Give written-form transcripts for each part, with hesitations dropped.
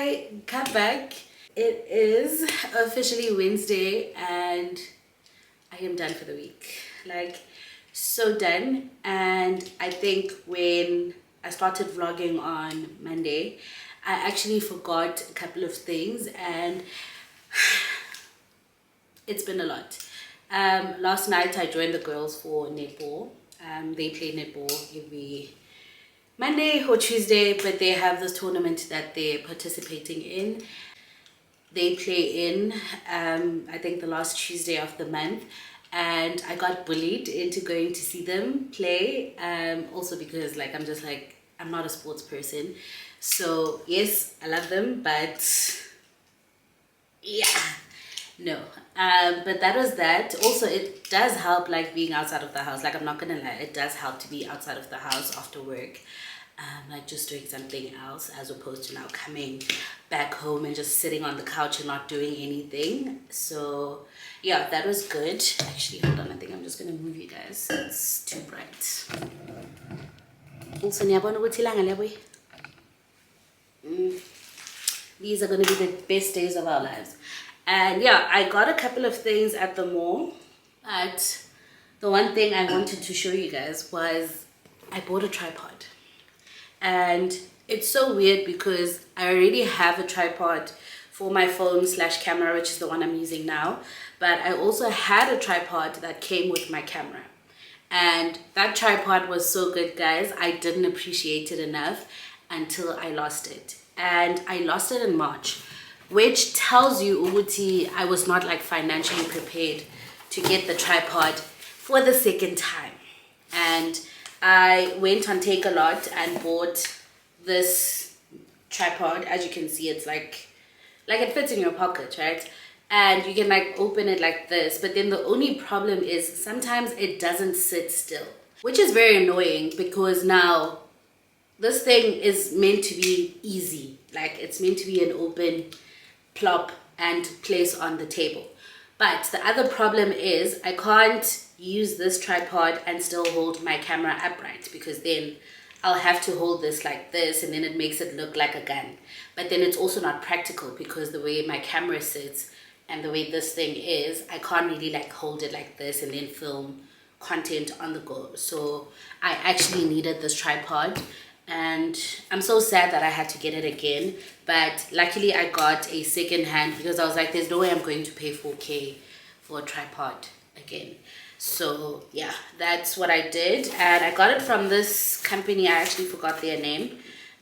Hi, come back. It is officially Wednesday and I am done for the week. Like, so done. And I think when I started vlogging on Monday, I actually forgot a couple of things and it's been a lot. Last night I joined the girls for netball. They play netball every Monday or Tuesday, but they have this tournament that they're participating in. They play in, I think, the last Tuesday of the month, and I got bullied into going to see them play. Also because, like, I'm not a sports person. So yes, I love them, but yeah, no. But that was that. Also, it does help, like, being outside of the house. Like, I'm not gonna lie, it does help to be outside of the house after work. Like just doing something else as opposed to now coming back home and just sitting on the couch and not doing anything. So yeah, that was good. Actually, hold on, I think I'm just gonna move you guys. It's too bright. Also, these are gonna be the best days of our lives. And yeah, I got a couple of things at the mall, but the one thing I wanted to show you guys was I bought a tripod. And it's so weird because I already have a tripod for my phone / camera, which is the one I'm using now, but I also had a tripod that came with my camera, and that tripod was so good, guys. I didn't appreciate it enough until I lost it, and I lost it in March, which tells you Uguti I was not like financially prepared to get the tripod for the second time. And I went on Take A Lot and bought this tripod. As you can see, it's like it fits in your pocket, right? And you can like open it like this, but then the only problem is sometimes it doesn't sit still, which is very annoying because now this thing is meant to be easy. Like, it's meant to be an open plop and place on the table. But the other problem is I can't use this tripod and still hold my camera upright, because then I'll have to hold this like this and then it makes it look like a gun. But then it's also not practical because the way my camera sits and the way this thing is, I can't really like hold it like this and then film content on the go. So I actually needed this tripod, and I'm so sad that I had to get it again. But luckily I got a second hand because I was like, there's no way I'm going to pay 4K for a tripod again. So yeah, that's what I did, and I got it from this company. I actually forgot their name.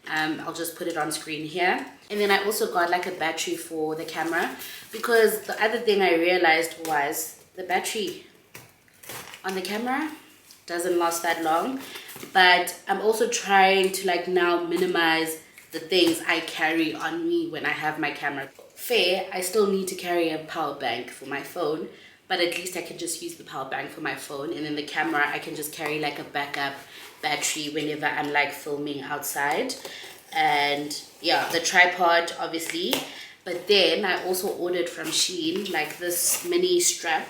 I'll just put it on screen here. And then I also got like a battery for the camera, because the other thing I realized was the battery on the camera doesn't last that long. But I'm also trying to like now minimize the things I carry on me when I have my camera. Fair, I still need to carry a power bank for my phone, but at least I can just use the power bank for my phone, and then the camera I can just carry like a backup battery whenever I'm like filming outside. And yeah, the tripod obviously, but then I also ordered from Shein like this mini strap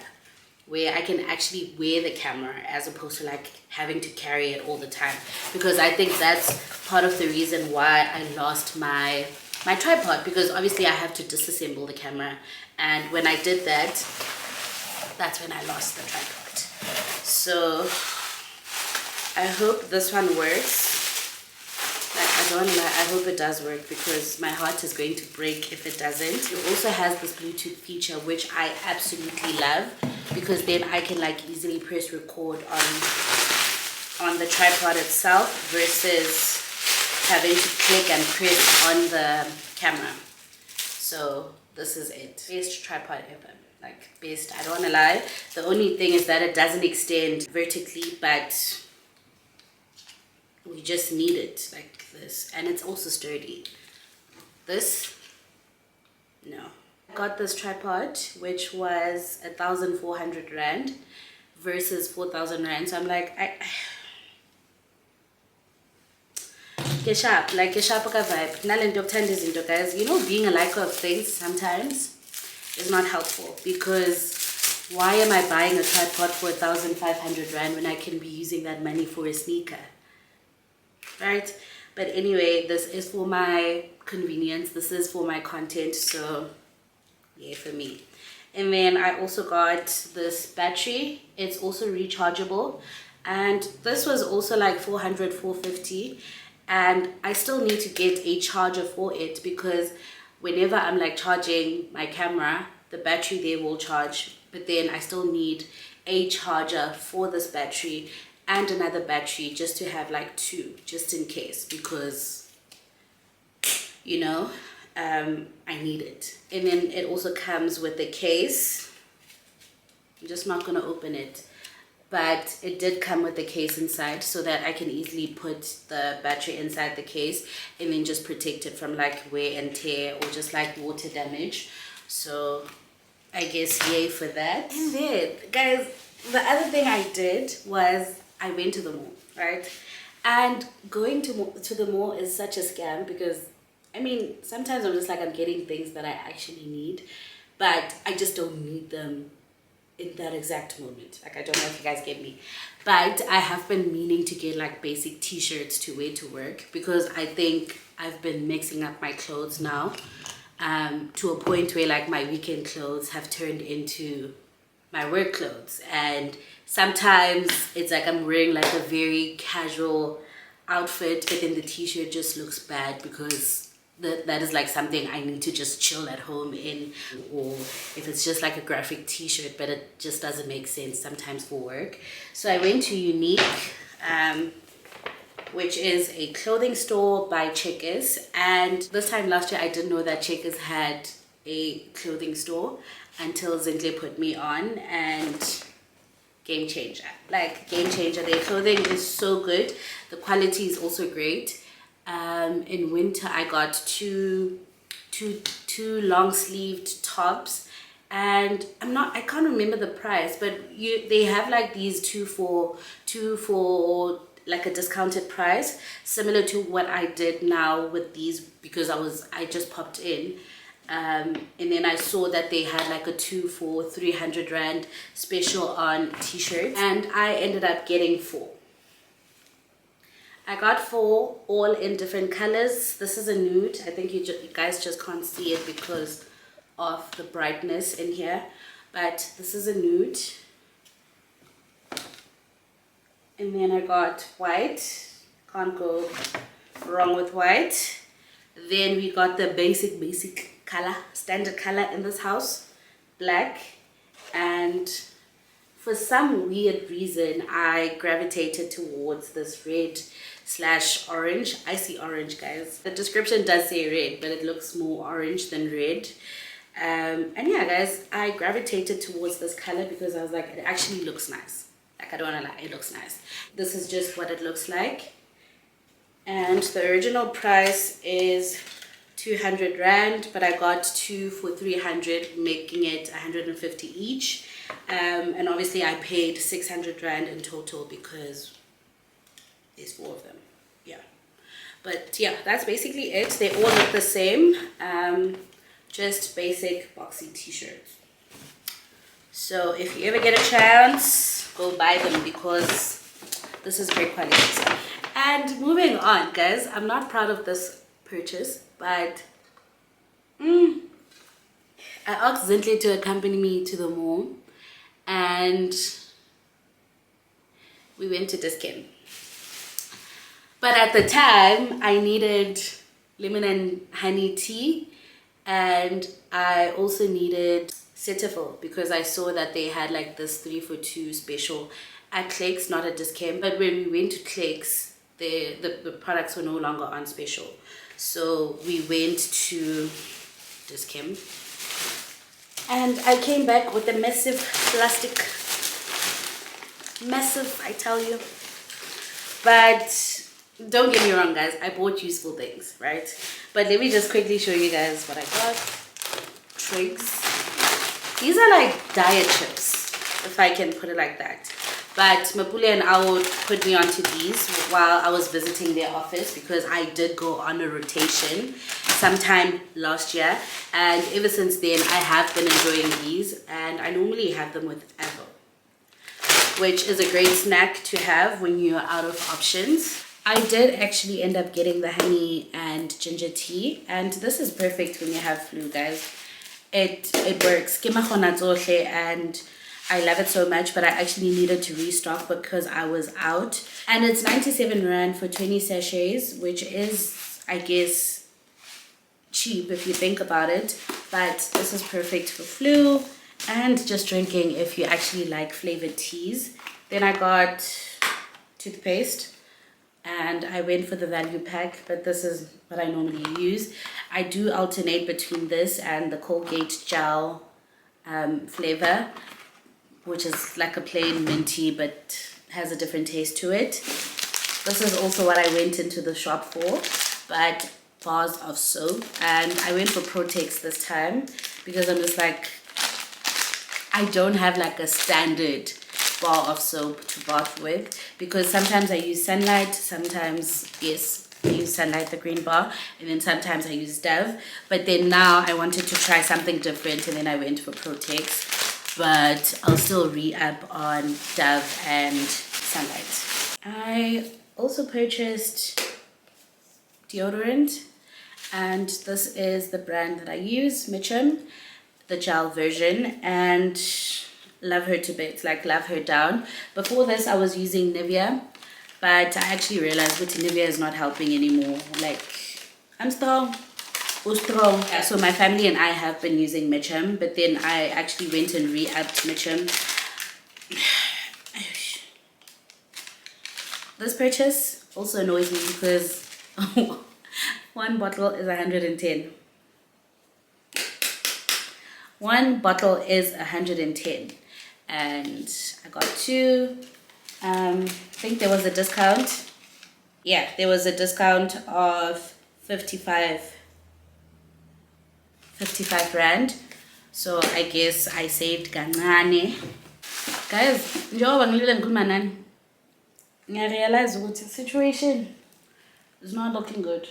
where I can actually wear the camera as opposed to like having to carry it all the time, because I think that's part of the reason why I lost my tripod, because obviously I have to disassemble the camera, and when I did that, that's when I lost the tripod. So I hope this one works. Like, I don't lie, I hope it does work, because my heart is going to break if it doesn't. It also has this Bluetooth feature, which I absolutely love, because then I can like easily press record on the tripod itself versus having to click and press on the camera. So this is it. Best tripod ever. Like, best, I don't want to lie. The only thing is that it doesn't extend vertically, but we just need it like this. And it's also sturdy. This, no. I got this tripod, which was 1,400 Rand versus 4,000 Rand. So I'm like, get sharp, like get sharp vibe. Guys, you know, being a liker of things sometimes is not helpful, because why am I buying a tripod for 1,500 Rand when I can be using that money for a sneaker, right? But anyway, this is for my convenience. This is for my content, so yeah, for me. And then I also got this battery. It's also rechargeable, and this was also like 450, and I still need to get a charger for it because whenever I'm like charging my camera, the battery there will charge, but then I still need a charger for this battery and another battery just to have like two, just in case, because you know, I need it. And then it also comes with the case. I'm just not gonna open it, but it did come with the case inside so that I can easily put the battery inside the case and then just protect it from like wear and tear or just like water damage. So I guess yay for that. And then guys, the other thing I did was I went to the mall, right? And going to the mall is such a scam because I mean, sometimes I'm just like, I'm getting things that I actually need, but I just don't need them in that exact moment. Like, I don't know if you guys get me, but I have been meaning to get like basic t-shirts to wear to work because I think I've been mixing up my clothes now to a point where like my weekend clothes have turned into my work clothes, and sometimes it's like I'm wearing like a very casual outfit, but then the t-shirt just looks bad because that is like something I need to just chill at home in, or if it's just like a graphic t-shirt but it just doesn't make sense sometimes for work. So I went to Unique, which is a clothing store by Checkers, and this time last year I didn't know that Checkers had a clothing store until Zintle put me on, and game changer. Like game changer. Their clothing is so good, the quality is also great. In winter I got two long sleeved tops, and I can't remember the price, but they have like these two for like a discounted price, similar to what I did now with these, because I just popped in, and then I saw that they had like a 2 for 300 rand special on t-shirts, and I ended up getting 4. I got 4, all in different colors. This is a nude. I think you guys just can't see it because of the brightness in here, but this is a nude. And then I got white. Can't go wrong with white. Then we got the basic color, standard color in this house, black. And for some weird reason I gravitated towards this red/orange. I see orange, guys. The description does say red, but it looks more orange than red. And yeah, guys, I gravitated towards this color because I was like, it actually looks nice. Like, I don't wanna lie, it looks nice. This is just what it looks like. And the original price is 200 rand, but I got 2 for 300, making it 150 each. And obviously I paid 600 rand in total because there's 4 of them. Yeah, but yeah, that's basically it. They all look the same, just basic boxy t-shirts. So if you ever get a chance, go buy them because this is great quality. And moving on, guys, I'm not proud of this purchase, but I asked Zintle to accompany me to the mall, and we went to Dis-Chem. But at the time, I needed lemon and honey tea, and I also needed Cetaphil because I saw that they had like this 3 for 2 special at Clicks, not at Dis-Chem. But when we went to Clicks, the products were no longer on special. So we went to Dis-Chem, and I came back with a massive plastic, massive, I tell you. But don't get me wrong, guys, I bought useful things, right? But let me just quickly show you guys what I got. Twigs. These are like diet chips, if I can put it like that. But Mapule and Awo put me onto these while I was visiting their office because I did go on a rotation sometime last year. And ever since then, I have been enjoying these. And I normally have them with Avo, which is a great snack to have when you're out of options. I did actually end up getting the honey and ginger tea, and this is perfect when you have flu, guys. It works. Ke makgona tsohle, and I love it so much, but I actually needed to restock because I was out. And it's 97 Rand for 20 sachets, which is, I guess, cheap if you think about it. But this is perfect for flu and just drinking if you actually like flavored teas. Then I got toothpaste, and I went for the value pack, but this is what I normally use. I do alternate between this and the Colgate gel flavor, which is like a plain minty but has a different taste to it. This is also what I went into the shop for, but bars of soap. And I went for Protex this time because I'm just like, I don't have like a standard bar of soap to bath with, because sometimes I use Sunlight, sometimes, yes, I use Sunlight, the green bar, and then sometimes I use Dove. But then now I wanted to try something different, and then I went for Protex, but I'll still re-up on Dove and Sunlight. I also purchased deodorant, and this is the brand that I use, Mitchum, the gel version, and love her to bits, like love her down. Before this I was using Nivea, but I actually realized that Nivea is not helping anymore. Like, I'm strong. Yeah, so my family and I have been using Mitchum, but then I actually went and re-upped Mitchum. This purchase also annoys me because one bottle is 110. One bottle is 110, and I got two. I think there was a discount. Yeah, there was a discount of 55 Rand. So I guess I saved kancane. Guys, njengoba ngilile ngikhuluma nani, ngiyarealize ukuthi the situation is not looking good.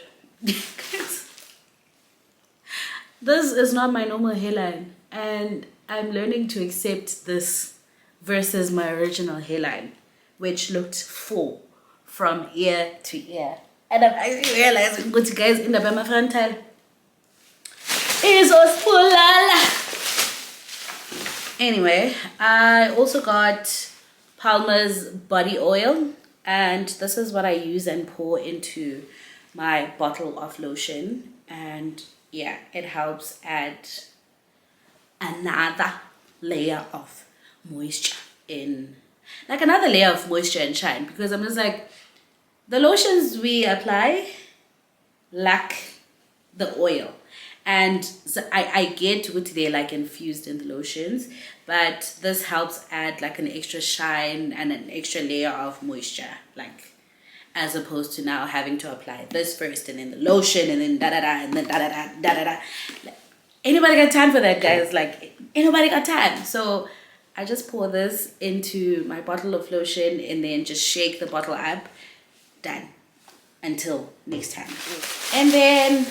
This is not my normal hairline, and I'm learning to accept this versus my original hairline, which looked full from ear to ear. And I'm actually realizing, but guys, in the Bama frontal is ospulala. Anyway, I also got Palmer's body oil, and this is what I use and pour into my bottle of lotion. And yeah, it helps add another layer of moisture in, like another layer of moisture and shine, because I'm just like, the lotions we apply lack the oil, and so I get what they're like infused in the lotions, but this helps add like an extra shine and an extra layer of moisture, like, as opposed to now having to apply this first and then the lotion and then da-da-da and then da-da-da, da-da-da. Like, anybody got time for that, guys? Like, anybody got time? So I just pour this into my bottle of lotion and then just shake the bottle up. Done. Until next time. And then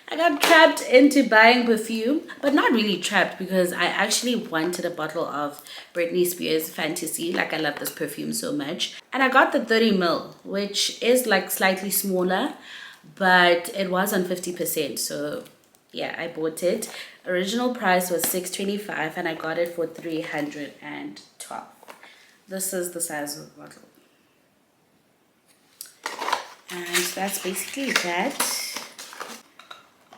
I got trapped into buying perfume, but not really trapped, because I actually wanted a bottle of Britney Spears Fantasy. Like, I love this perfume so much. And I got the 30 ml, which is like slightly smaller, but it was on 50%. So yeah, I bought it. Original price was $6.25 and I got it for 312. This is the size of the bottle. And that's basically that.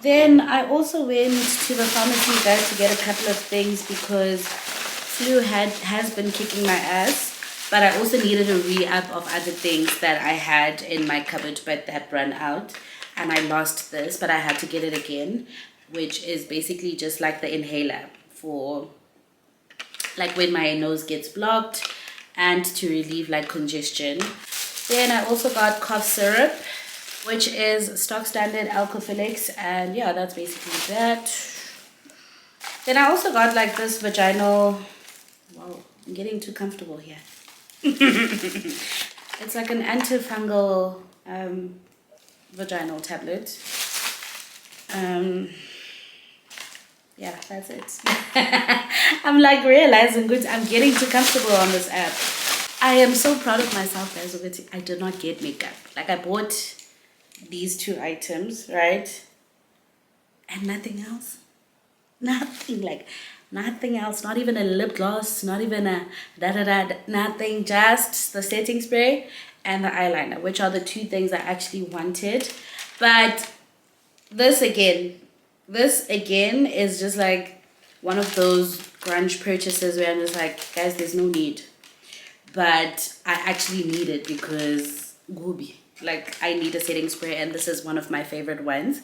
Then I also went to the pharmacy, guys, to get a couple of things because flu has been kicking my ass. But I also needed a re-up of other things that I had in my cupboard, but that ran out. And I lost this, but I had to get it again, which is basically just like the inhaler for like when my nose gets blocked and to relieve like congestion. Then I also got cough syrup, which is stock standard alcophilics, and yeah, that's basically that. Then I also got like this vaginal, wow, I'm getting too comfortable here. It's like an antifungal vaginal tablet. yeah, that's it. I'm like realizing good. I'm getting too comfortable on this app. I am so proud of myself, guys. I did not get makeup. Like I bought these two items, right? And nothing else. Nothing, like nothing else. Not even a lip gloss. Not even a nothing. Just the setting spray and the eyeliner, which are the two things I actually wanted. But this again is just like one of those grunge purchases where I'm just like, guys, there's no need. But I actually need it because Gooby. Like I need a setting spray, and this is one of my favorite ones.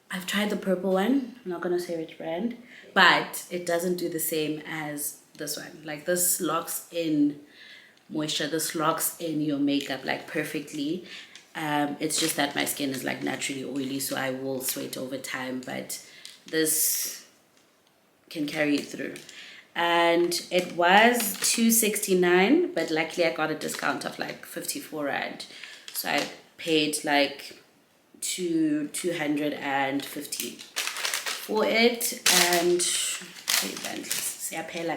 I've tried the purple one. I'm not gonna say which brand, but it doesn't do the same as this one. Like this locks in moisture. This locks in your makeup like perfectly. It's just that my skin is like naturally oily, so I will sweat over time. But this can carry it through. And it was 269, but luckily I got a discount of like 54 rand, so I paid like 250 for it. And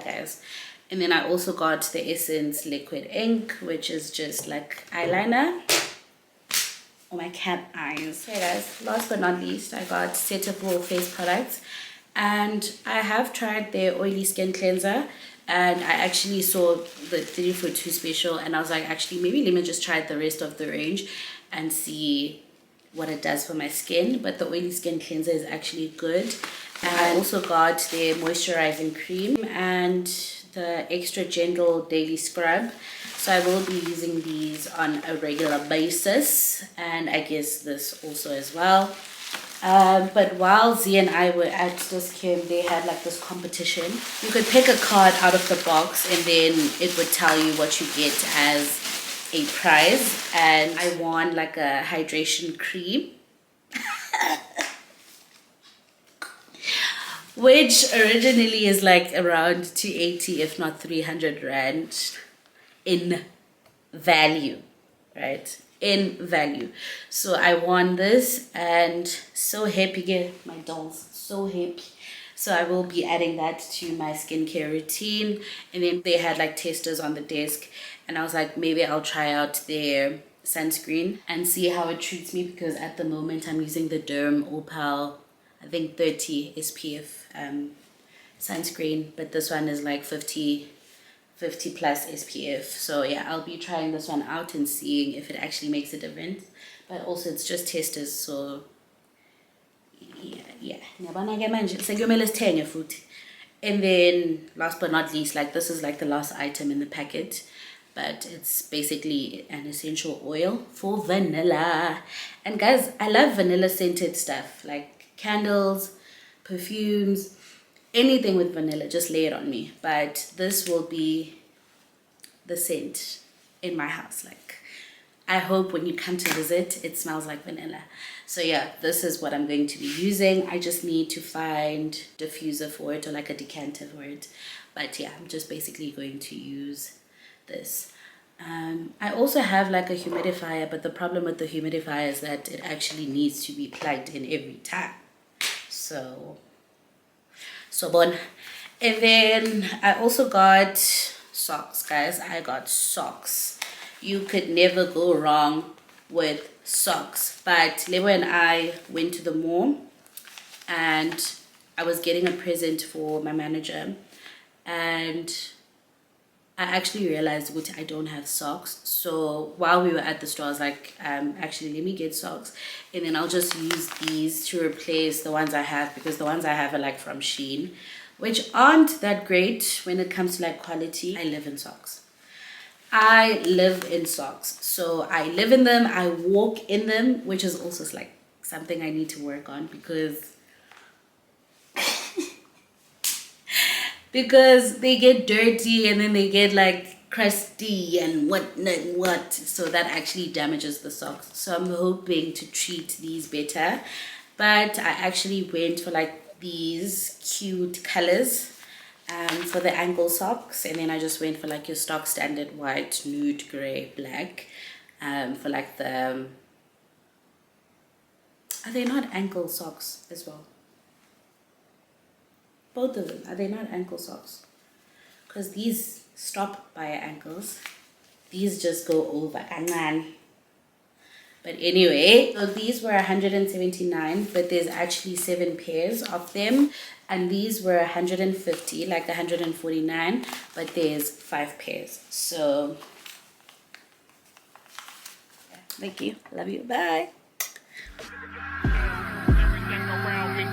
guys, and then I also got the Essence liquid ink, which is just like eyeliner on my cat eyes. Okay guys, last but not least, I got Setable face products. And I have tried their oily skin cleanser, and I actually saw the 3 for 2 special, and I was like, actually maybe let me just try the rest of the range and see what it does for my skin. But the oily skin cleanser is actually good. And I also got their moisturizing cream and the extra gentle daily scrub, so I will be using these on a regular basis, and I guess this also as well. But while Z and I were at this camp, they had like this competition. You could pick a card out of the box, and then it would tell you what you get as a prize. And I won like a hydration cream, which originally is like around 280, if not 300 rand in value, right? In value. So I won this, and so happy, get my dolls, so happy. So I will be adding that to my skincare routine. And then they had like testers on the desk, and I was like, maybe I'll try out their sunscreen and see how it treats me, because at the moment I'm using the Derm Opal, I think 30 SPF sunscreen, but this one is like 50 plus SPF. So yeah, I'll be trying this one out and seeing if it actually makes a difference. But also it's just testers, so yeah. And then last but not least, like this is like the last item in the packet, but it's basically an essential oil for vanilla. And guys, I love vanilla scented stuff, like candles, perfumes, anything with vanilla, just lay it on me. But this will be the scent in my house. Like I hope when you come to visit, it smells like vanilla. So yeah, this is what I'm going to be using. I just need to find diffuser for it, or like a decanter for it. But yeah, I'm just basically going to use this. I also have like a humidifier, but the problem with the humidifier is that it actually needs to be plugged in every time. So bon. And then I also got socks, guys. I got socks. You could never go wrong with socks. But Lebo and I went to the mall, and I was getting a present for my manager, and I actually realized I don't have socks. So while we were at the store, I was like, actually let me get socks, and then I'll just use these to replace the ones I have, because the ones I have are like from Shein, which aren't that great when it comes to like quality. I live in socks. I live in socks. So I live in them, I walk in them, which is also like something I need to work on, because they get dirty, and then they get like crusty and what. So that actually damages the socks. So I'm hoping to treat these better. But I actually went for like these cute colors for the ankle socks, and then I just went for like your stock standard white, nude, gray, black for like the are they not ankle socks as well? Both of them. Are they not ankle socks? Because these stop by your ankles. These just go over. But anyway, so these were 179, but there's actually 7 pairs of them. And these were 150, like the 149, but there's 5 pairs. So, yeah, thank you. Love you. Bye. Everything around me.